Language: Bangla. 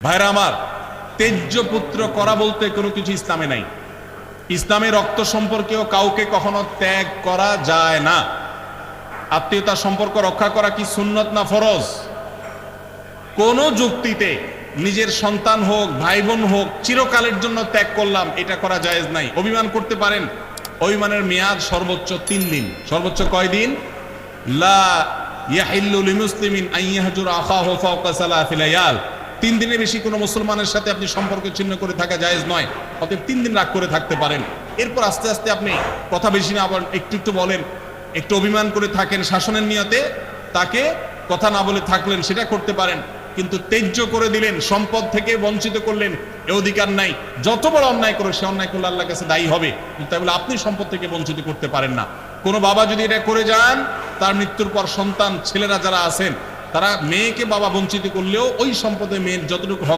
ভাইরা আমার, তেজ্য পুত্র করা বলতে কোনো কিছু ইসলামে নাই। ইসলামে রক্ত সম্পর্কেও কাউকে কখনো ত্যাগ করা যায় না। আত্মীয়তার সম্পর্ক রক্ষা করা কি সুন্নত না ফরজ? কোন যুক্তিতে নিজের সন্তান হোক, ভাই বোন হোক, চিরকালের জন্য ত্যাগ করলাম, এটা করা জায়েজ নাই। অভিমান করতে পারেন, অভিমানের মেয়াদ সর্বোচ্চ 3 দিন। সর্বোচ্চ কয় দিন? লা ইয়াহিল্লু লিমুসলিমিন আন ইয়াহজুরা আখাহু ফাওকা সালাসি লায়াল। 3 দিনের বেশি কোনো মুসলমানের সাথে আপনি সম্পর্ক ছিন্ন করে থাকা জায়েজ নয়। অতএব 3 দিন রাগ করে থাকতে পারেন। এরপর আস্তে আস্তে আপনি কথা বেশি না, আবার একটু একটু বলেন, একটু অভিমান করে থাকেন, শাসনের নিয়তে তাকে কথা না বলে থাকলেন, সেটা করতে পারেন। কিন্তু তেজ্য করে দিলেন, সম্পদ থেকে বঞ্চিত করলেন, এ অধিকার নাই। যত বড় অন্যায় করে, সে অন্যায় করলে আল্লাহর কাছে দায়ী হবে, তাই বলে আপনি সম্পদ থেকে বঞ্চিত করতে পারেন না। কোনো বাবা যদি এটা করে যান, তার মৃত্যুর পর সন্তান ছেলেরা যারা আছেন, তারা মেয়েকে বাবা বঞ্চিত করলেও ওই সম্পদে মেয়ের যতটুকু হক